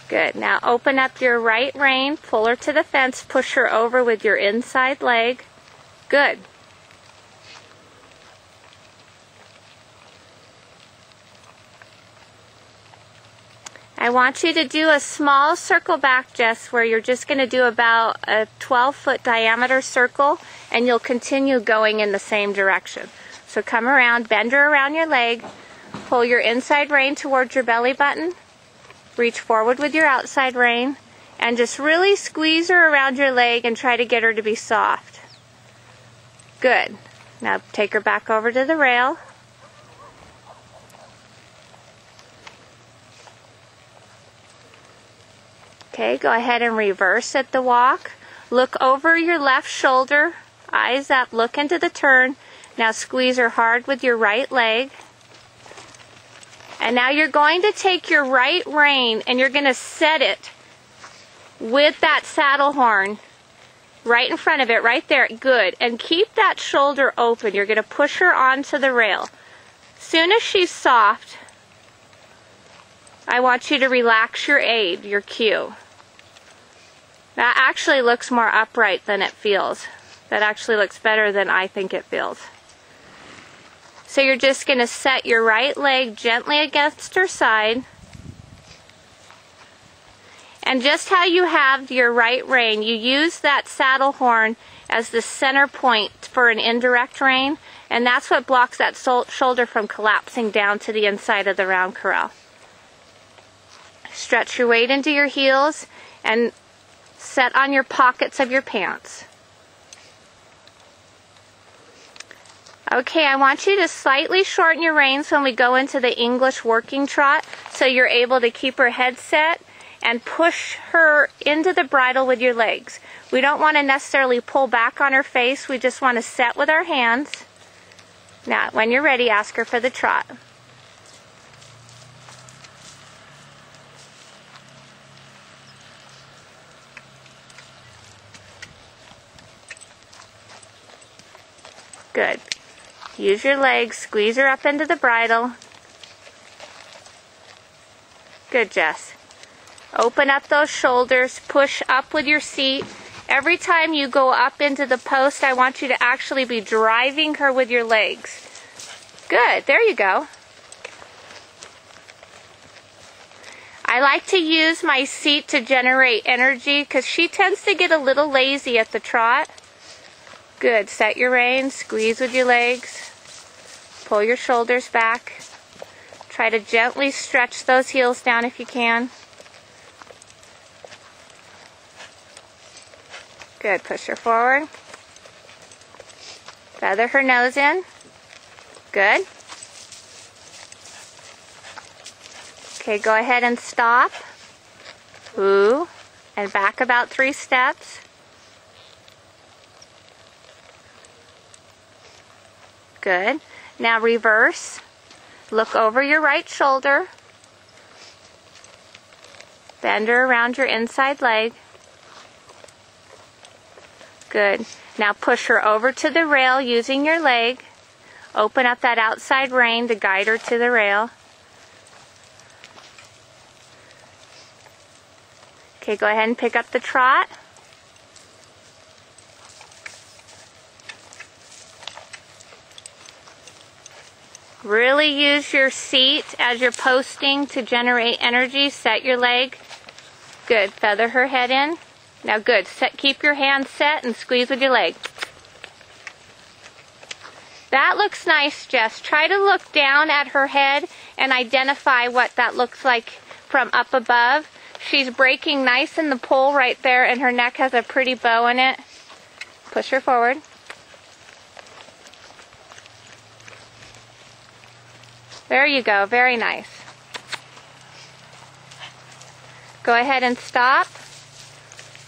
Good. Now open up your right rein, pull her to the fence, push her over with your inside leg. Good. I want you to do a small circle back, Jess, where you're just going to do about a 12-foot diameter circle, and you'll continue going in the same direction. So come around, bend her around your leg, pull your inside rein towards your belly button, reach forward with your outside rein, and just really squeeze her around your leg and try to get her to be soft. Good. Now take her back over to the rail. Okay, go ahead and reverse at the walk. Look over your left shoulder, eyes up, look into the turn. Now squeeze her hard with your right leg. And now you're going to take your right rein and you're going to set it with that saddle horn right in front of it, right there. Good. And keep that shoulder open. You're going to push her onto the rail. Soon as she's soft, I want you to relax your aid, your cue. That actually looks more upright than it feels. That actually looks better than I think it feels. So you're just going to set your right leg gently against her side. And just how you have your right rein, you use that saddle horn as the center point for an indirect rein, and that's what blocks that shoulder from collapsing down to the inside of the round corral. Stretch your weight into your heels and set on your pockets of your pants. Okay, I want you to slightly shorten your reins when we go into the English working trot so you're able to keep her head set and push her into the bridle with your legs. We don't want to necessarily pull back on her face, we just want to set with our hands. Now, when you're ready, ask her for the trot. Good. Use your legs, squeeze her up into the bridle. Good, Jess. Open up those shoulders, push up with your seat. Every time you go up into the post, I want you to actually be driving her with your legs. Good, there you go. I like to use my seat to generate energy because she tends to get a little lazy at the trot. Good, set your reins, squeeze with your legs, pull your shoulders back. Try to gently stretch those heels down if you can. Good, push her forward. Feather her nose in. Good. Okay, go ahead and stop. Ooh, and back about 3 steps. Good. Now reverse. Look over your right shoulder. Bend her around your inside leg. Good. Now push her over to the rail using your leg. Open up that outside rein to guide her to the rail. Okay, go ahead and pick up the trot. Really use your seat as you're posting to generate energy. Set your leg. Good. Feather her head in. Now good. Keep your hands set and squeeze with your leg. That looks nice, Jess. Try to look down at her head and identify what that looks like from up above. She's breaking nice in the poll right there, and her neck has a pretty bow in it. Push her forward. There you go, very nice. Go ahead and stop.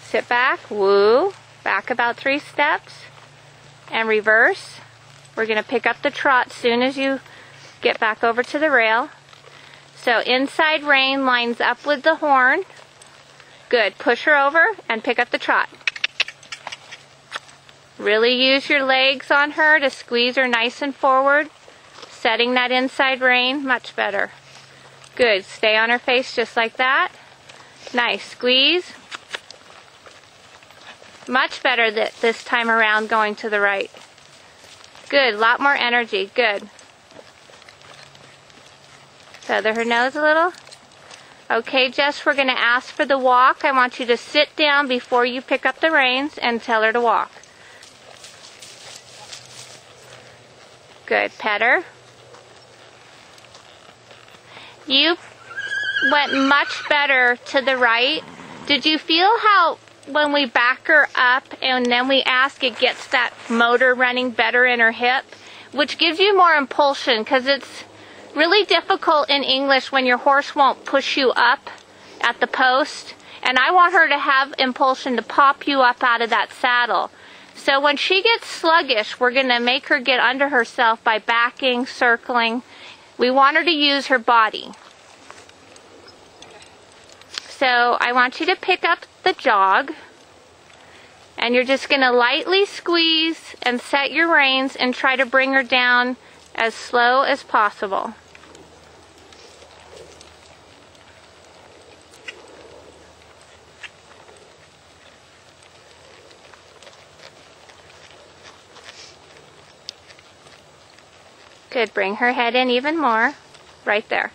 Sit back, woo, back about 3 steps, and reverse. We're going to pick up the trot soon as you get back over to the rail. So inside rein lines up with the horn. Good, push her over and pick up the trot. Really use your legs on her to squeeze her nice and forward. Setting that inside rein, much better. Good, stay on her face just like that. Nice. Squeeze. Much better this time around going to the right. Good. A lot more energy. Good. Feather her nose a little. Okay, Jess, we're going to ask for the walk. I want you to sit down before you pick up the reins and tell her to walk. Good. Pet her. You went much better to the right. Did you feel how when we back her up and then we ask, it gets that motor running better in her hip, which gives you more impulsion, because it's really difficult in English when your horse won't push you up at the post, and I want her to have impulsion to pop you up out of that saddle. So when she gets sluggish, we're going to make her get under herself by backing, circling. We want her to use her body. So I want you to pick up the jog, and you're just going to lightly squeeze and set your reins and try to bring her down as slow as possible. Good. Bring her head in even more. Right there.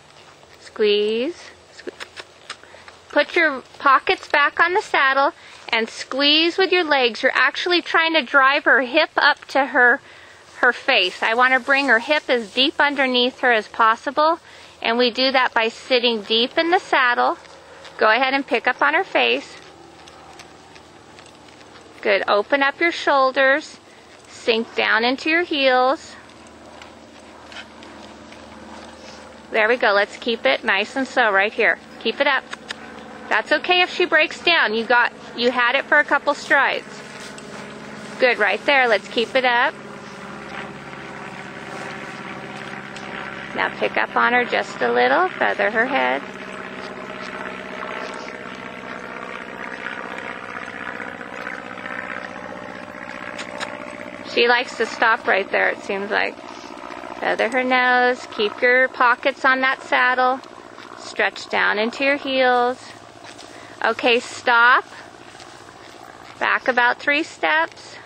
Squeeze. Squeeze. Put your pockets back on the saddle and squeeze with your legs. You're actually trying to drive her hip up to her face. I want to bring her hip as deep underneath her as possible, and we do that by sitting deep in the saddle. Go ahead and pick up on her face. Good. Open up your shoulders. Sink down into your heels. There we go. Let's keep it nice and slow right here. Keep it up. That's okay if she breaks down. You had it for a couple strides. Good. Right there. Let's keep it up. Now pick up on her just a little. Feather her head. She likes to stop right there, it seems like. Feather her nose. Keep your pockets on that saddle. Stretch down into your heels. Okay, stop. Back about 3 steps.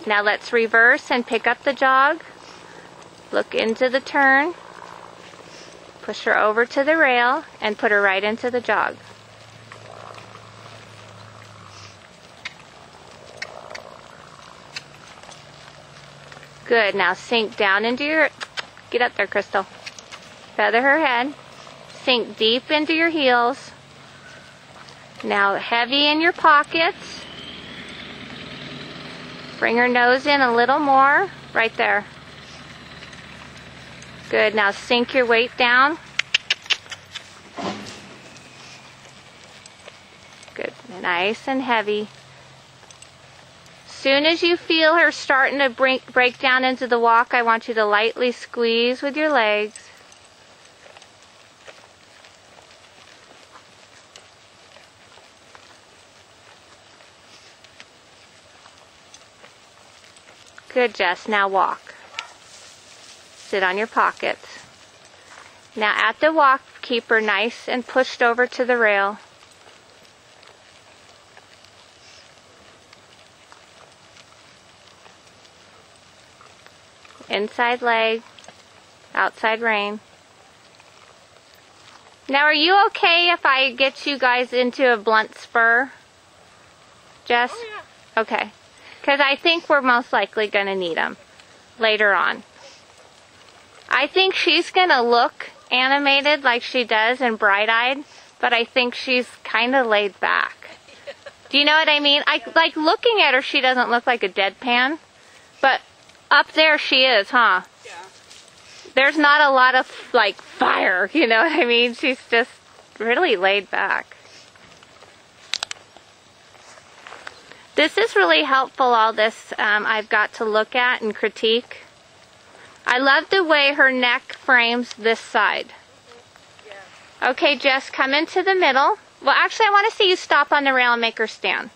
Now let's reverse and pick up the jog. Look into the turn. Push her over to the rail and put her right into the jog. Good. Now sink down into your... Get up there, Krystal. Feather her head. Sink deep into your heels. Now heavy in your pockets. Bring her nose in a little more. Right there. Good. Now sink your weight down. Good. Nice and heavy. Soon as you feel her starting to break down into the walk, I want you to lightly squeeze with your legs. Good, Jess. Now walk. Sit on your pockets. Now at the walk, keep her nice and pushed over to the rail. Inside leg, outside rein. Now, are you okay if I get you guys into a blunt spur? Jess? Oh, yeah. Okay. Because I think we're most likely going to need them later on. I think she's going to look animated like she does and bright-eyed, but I think she's kind of laid back. Do you know what I mean? Like looking at her, she doesn't look like a deadpan, but up there she is, huh? Yeah. There's not a lot of, like, fire, you know what I mean? She's just really laid back. This is really helpful, all this I've got to look at and critique. I love the way her neck frames this side. Yeah. Okay, Jess, come into the middle. Well, actually, I want to see you stop on the rail and make her stand.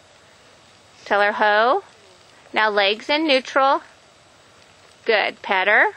Tell her, ho. Now legs in neutral. Good. Pet her.